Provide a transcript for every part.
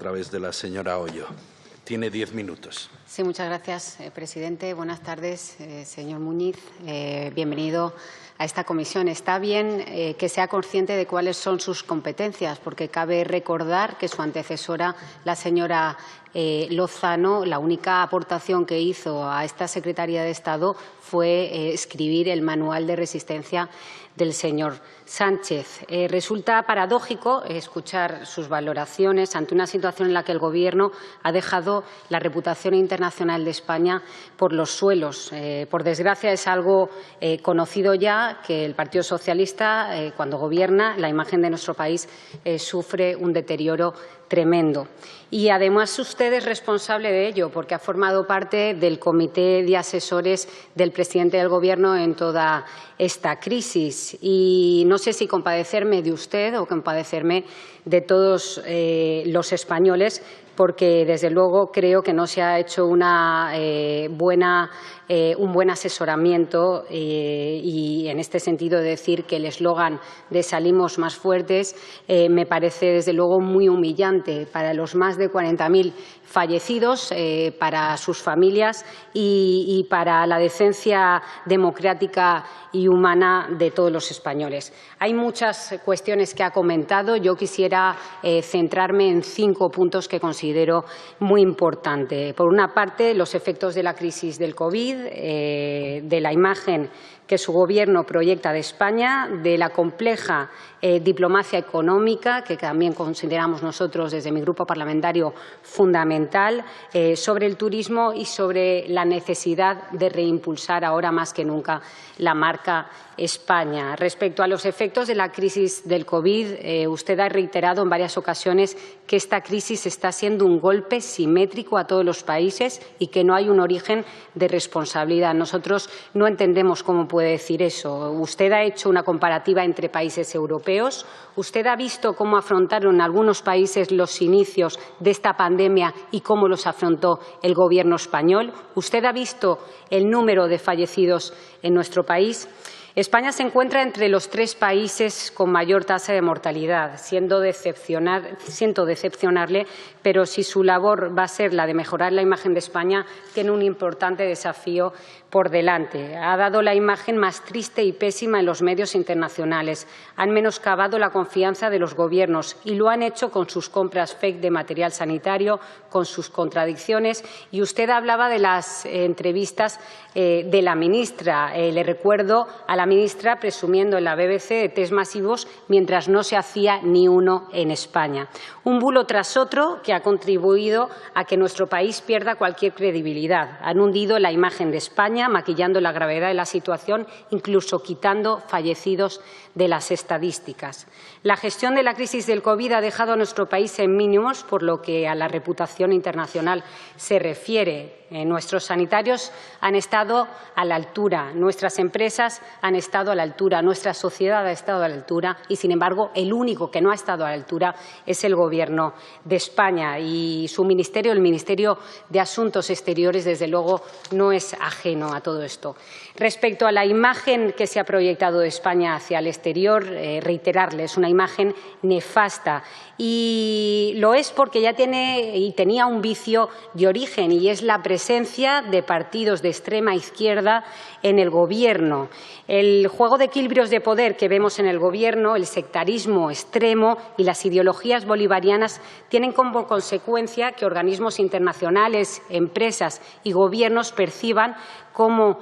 A través de la señora Hoyo. Tiene 10 minutos. Sí, muchas gracias, presidente. Buenas tardes, señor Muñiz. Bienvenido a esta comisión. Está bien que sea consciente de cuáles son sus competencias, porque cabe recordar que su antecesora, la señora Lozano, la única aportación que hizo a esta Secretaría de Estado fue escribir el manual de resistencia del señor Sánchez. Resulta paradójico escuchar sus valoraciones ante una situación en la que el Gobierno ha dejado la reputación internacional de España por los suelos. Por desgracia, es algo conocido ya que el Partido Socialista, cuando gobierna, la imagen de nuestro país sufre un deterioro tremendo. Y además usted es responsable de ello, porque ha formado parte del comité de asesores del presidente del Gobierno en toda esta crisis. Y no sé si compadecerme de usted o compadecerme de todos los españoles, porque desde luego creo que no se ha hecho un buen asesoramiento y en este sentido decir que el eslogan de salimos más fuertes me parece desde luego muy humillante para los más de 40.000 fallecidos, para sus familias y para la decencia democrática y humana de todos los españoles. Hay muchas cuestiones que ha comentado. Yo quisiera centrarme en 5 puntos que considero muy importantes. Por una parte, los efectos de la crisis del COVID, de la imagen que su Gobierno proyecta de España, de la compleja diplomacia económica, que también consideramos nosotros desde mi grupo parlamentario fundamental, sobre el turismo y sobre la necesidad de reimpulsar ahora más que nunca la marca España. Respecto a los efectos de la crisis del COVID, usted ha reiterado en varias ocasiones que esta crisis está siendo un golpe simétrico a todos los países y que no hay un origen de responsabilidad. Nosotros no entendemos cómo puede decir eso. Usted ha hecho una comparativa entre países europeos. Usted ha visto cómo afrontaron algunos países los inicios de esta pandemia y cómo los afrontó el Gobierno español. Usted ha visto el número de fallecidos en nuestro país. España se encuentra entre los 3 países con mayor tasa de mortalidad. Siento decepcionarle, pero si su labor va a ser la de mejorar la imagen de España, tiene un importante desafío por delante. Ha dado la imagen más triste y pésima en los medios internacionales. Han menoscabado la confianza de los gobiernos y lo han hecho con sus compras fake de material sanitario, con sus contradicciones. Y usted hablaba de las entrevistas de la ministra. Le recuerdo a la ministra presumiendo en la BBC de test masivos mientras no se hacía ni uno en España. Un bulo tras otro que ha contribuido a que nuestro país pierda cualquier credibilidad. Han hundido la imagen de España, maquillando la gravedad de la situación, incluso quitando fallecidos de las estadísticas. La gestión de la crisis del COVID ha dejado a nuestro país en mínimos por lo que a la reputación internacional se refiere. Nuestros sanitarios han estado a la altura, nuestras empresas han estado a la altura, nuestra sociedad ha estado a la altura y, sin embargo, el único que no ha estado a la altura es el Gobierno de España y su ministerio, el Ministerio de Asuntos Exteriores, desde luego, no es ajeno a todo esto. Respecto a la imagen que se ha proyectado de España hacia el exterior, reiterarle, es una imagen nefasta y lo es porque ya tiene y tenía un vicio de origen y es la presencia de partidos de extrema izquierda en el Gobierno. El juego de equilibrios de poder que vemos en el Gobierno, el sectarismo extremo y las ideologías bolivarianas tienen como consecuencia que organismos internacionales, empresas y gobiernos perciban como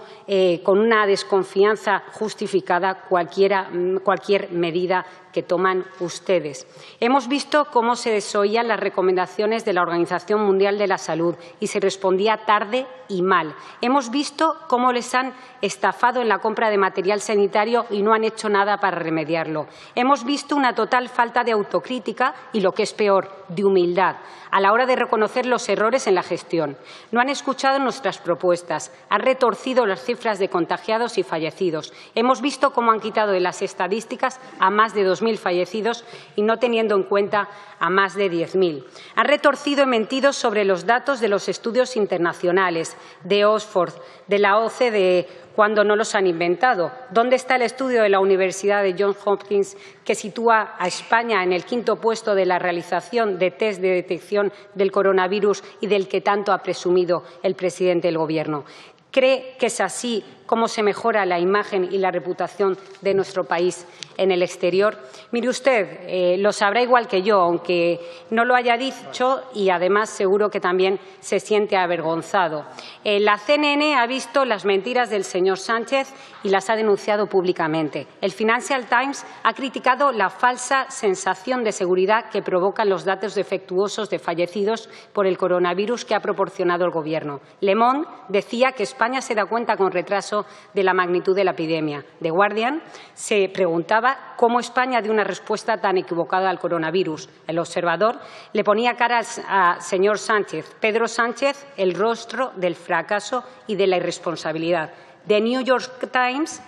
con una desconfianza justificada cualquier medida que toman ustedes. Hemos visto cómo se desoían las recomendaciones de la Organización Mundial de la Salud y se respondía tarde y mal. Hemos visto cómo les han estafado en la compra de material sanitario y no han hecho nada para remediarlo. Hemos visto una total falta de autocrítica y, lo que es peor, de humildad a la hora de reconocer los errores en la gestión. No han escuchado nuestras propuestas, han retorcido las cifras de contagiados y fallecidos. Hemos visto cómo han quitado de las estadísticas a más de 2.000 2.000 fallecidos y no teniendo en cuenta a más de 10.000. Han retorcido y mentido sobre los datos de los estudios internacionales, de Oxford, de la OCDE, cuando no los han inventado. ¿Dónde está el estudio de la Universidad de Johns Hopkins que sitúa a España en el 5º puesto de la realización de test de detección del coronavirus y del que tanto ha presumido el presidente del Gobierno? ¿Cree que es así como se mejora la imagen y la reputación de nuestro país en el exterior? Mire usted, lo sabrá igual que yo, aunque no lo haya dicho, y además seguro que también se siente avergonzado. La CNN ha visto las mentiras del señor Sánchez y las ha denunciado públicamente. El Financial Times ha criticado la falsa sensación de seguridad que provocan los datos defectuosos de fallecidos por el coronavirus que ha proporcionado el Gobierno. Le Monde decía que España se da cuenta con retraso de la magnitud de la epidemia. The Guardian se preguntaba cómo España dio una respuesta tan equivocada al coronavirus. El Observador le ponía cara al señor Sánchez. Pedro Sánchez, el rostro del fracaso y de la irresponsabilidad. The New York Times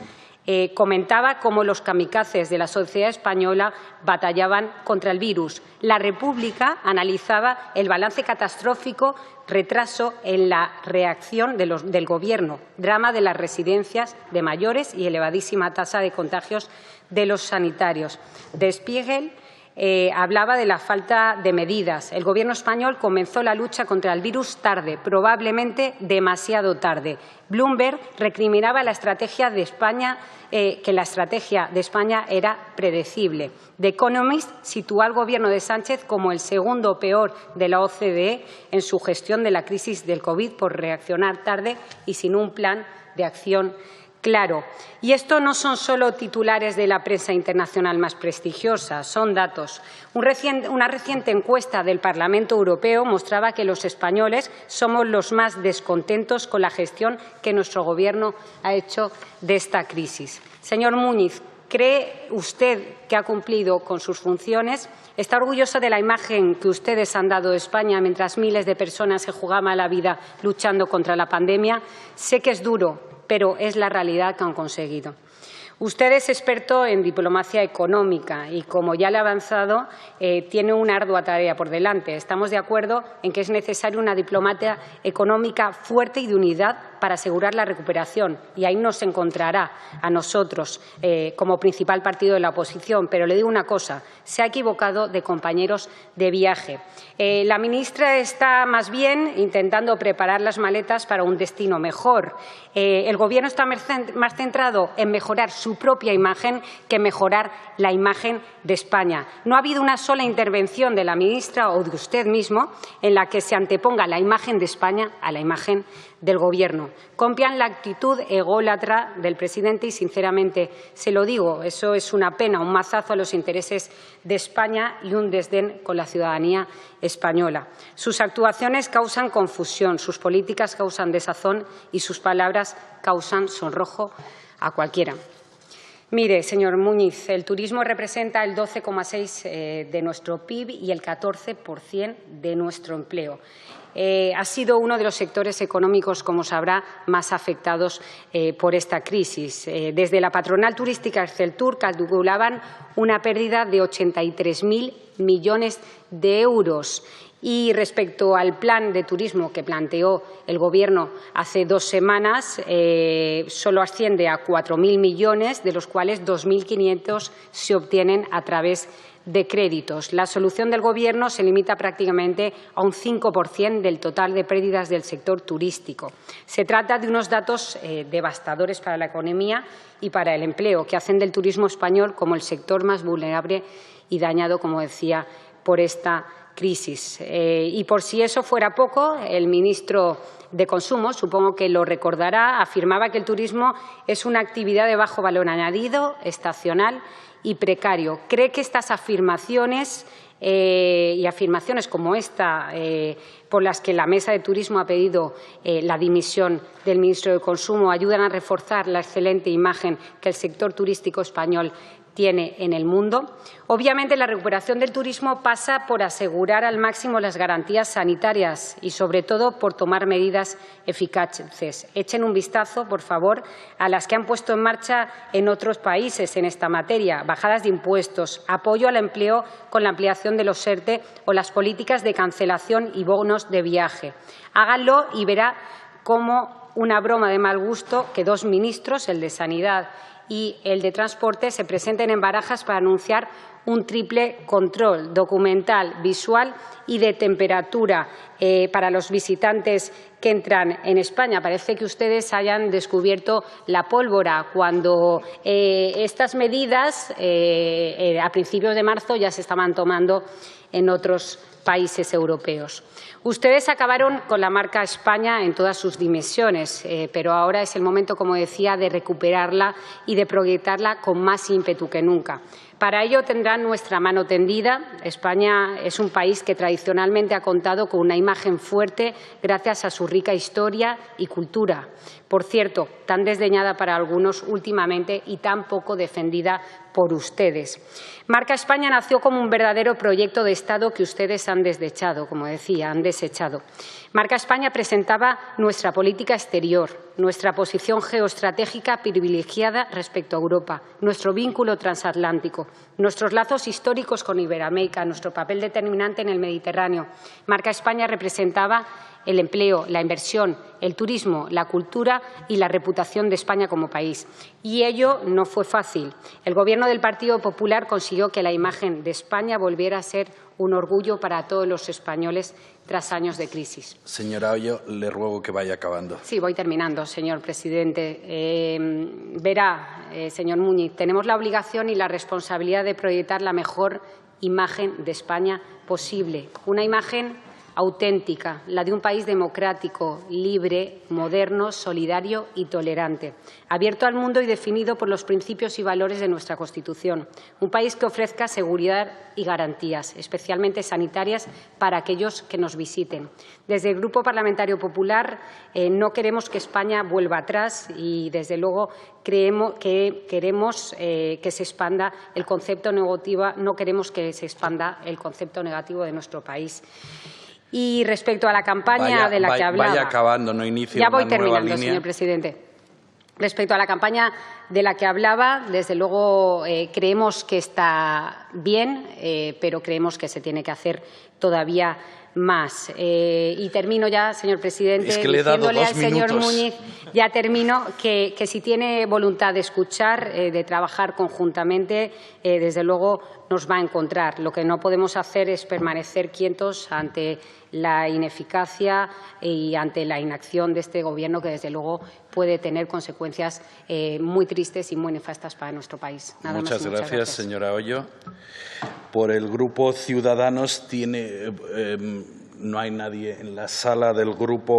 comentaba cómo los kamikazes de la sociedad española batallaban contra el virus. La República analizaba el balance catastrófico, retraso en la reacción del Gobierno, drama de las residencias de mayores y elevadísima tasa de contagios de los sanitarios. Der Spiegel hablaba de la falta de medidas. El Gobierno español comenzó la lucha contra el virus tarde, probablemente demasiado tarde. Bloomberg recriminaba la estrategia de España, que la estrategia de España era predecible. The Economist sitúa al Gobierno de Sánchez como el segundo peor de la OCDE en su gestión de la crisis del COVID por reaccionar tarde y sin un plan de acción claro. Y esto no son solo titulares de la prensa internacional más prestigiosa, son datos. Una reciente encuesta del Parlamento Europeo mostraba que los españoles somos los más descontentos con la gestión que nuestro Gobierno ha hecho de esta crisis. Señor Muñiz, ¿cree usted que ha cumplido con sus funciones? ¿Está orgulloso de la imagen que ustedes han dado de España mientras miles de personas se jugaban la vida luchando contra la pandemia? Sé que es duro, pero es la realidad que han conseguido. Usted es experto en diplomacia económica y, como ya le he avanzado, tiene una ardua tarea por delante. Estamos de acuerdo en que es necesaria una diplomacia económica fuerte y de unidad para asegurar la recuperación, y ahí nos encontrará a nosotros como principal partido de la oposición. Pero le digo una cosa, se ha equivocado de compañeros de viaje. La ministra está más bien intentando preparar las maletas para un destino mejor. El Gobierno está más centrado en mejorar su propia imagen que mejorar la imagen de España. No ha habido una sola intervención de la ministra o de usted mismo en la que se anteponga la imagen de España a la imagen del Gobierno. Copian la actitud ególatra del presidente y, sinceramente, se lo digo, eso es una pena, un mazazo a los intereses de España y un desdén con la ciudadanía española. Sus actuaciones causan confusión, sus políticas causan desazón y sus palabras causan sonrojo a cualquiera. Mire, señor Muñiz, el turismo representa el 12,6% de nuestro PIB y el 14% de nuestro empleo. Ha sido uno de los sectores económicos, como sabrá, más afectados por esta crisis. Desde la patronal turística Exceltur calculaban una pérdida de 83.000 millones de euros. Y respecto al plan de turismo que planteó el Gobierno hace 2 semanas, solo asciende a 4.000 millones, de los cuales 2.500 se obtienen a través de créditos. La solución del Gobierno se limita prácticamente a un 5% del total de pérdidas del sector turístico. Se trata de unos datos devastadores para la economía y para el empleo, que hacen del turismo español como el sector más vulnerable y dañado, como decía, por esta crisis. Y por si eso fuera poco, el ministro de Consumo, supongo que lo recordará, afirmaba que el turismo es una actividad de bajo valor añadido, estacional y precario. ¿Cree que estas afirmaciones y afirmaciones como esta, por las que la Mesa de Turismo ha pedido la dimisión del ministro de Consumo, ayudan a reforzar la excelente imagen que el sector turístico español tiene en el mundo. Obviamente, la recuperación del turismo pasa por asegurar al máximo las garantías sanitarias y, sobre todo, por tomar medidas eficaces. Echen un vistazo, por favor, a las que han puesto en marcha en otros países en esta materia: bajadas de impuestos, apoyo al empleo con la ampliación de los ERTE o las políticas de cancelación y bonos de viaje. Háganlo y verá cómo una broma de mal gusto que dos ministros, el de Sanidad y el de Transporte, se presenten en Barajas para anunciar un triple control documental, visual y de temperatura para los visitantes que entran en España. Parece que ustedes hayan descubierto la pólvora, cuando estas medidas a principios de marzo ya se estaban tomando en otros países europeos. Ustedes acabaron con la marca España en todas sus dimensiones, pero ahora es el momento, como decía, de recuperarla y de proyectarla con más ímpetu que nunca. Para ello tendrán nuestra mano tendida. España es un país que tradicionalmente ha contado con una imagen fuerte gracias a su rica historia y cultura. Por cierto, tan desdeñada para algunos últimamente y tan poco defendida por ustedes. Marca España nació como un verdadero proyecto de Estado que ustedes han desechado, como decía, han desechado. Marca España presentaba nuestra política exterior, nuestra posición geoestratégica privilegiada respecto a Europa, nuestro vínculo transatlántico, nuestros lazos históricos con Iberoamérica, nuestro papel determinante en el Mediterráneo. Marca España representaba el empleo, la inversión, el turismo, la cultura y la reputación de España como país. Y ello no fue fácil. El Gobierno del Partido Popular consiguió que la imagen de España volviera a ser un orgullo para todos los españoles tras años de crisis. Señora Hoyo, le ruego que vaya acabando. Sí, voy terminando, señor presidente. Verá, señor Muñiz, tenemos la obligación y la responsabilidad de proyectar la mejor imagen de España posible. Una imagen auténtica, la de un país democrático, libre, moderno, solidario y tolerante, abierto al mundo y definido por los principios y valores de nuestra Constitución. Un país que ofrezca seguridad y garantías, especialmente sanitarias, para aquellos que nos visiten. Desde el Grupo Parlamentario Popular no queremos que España vuelva atrás y, desde luego, queremos que se expanda el concepto negativo, no queremos que se expanda el concepto negativo de nuestro país. Y respecto a la campaña de la que hablaba… Vaya acabando, no inicie ya una voy nueva terminando, línea. señor presidente. Respecto a la campaña de la que hablaba, desde luego creemos que está bien, pero creemos que se tiene que hacer todavía más. Y termino ya, señor presidente, es que le he dado diciéndole 2 al señor minutos. Muñiz, ya termino, que si tiene voluntad de escuchar, de trabajar conjuntamente, desde luego nos va a encontrar. Lo que no podemos hacer es permanecer quietos ante la ineficacia y ante la inacción de este Gobierno, que desde luego puede tener consecuencias muy tristes y muy nefastas para nuestro país. Nada Muchas más y muchas gracias, señora Hoyo. Por el Grupo Ciudadanos no hay nadie en la sala del Grupo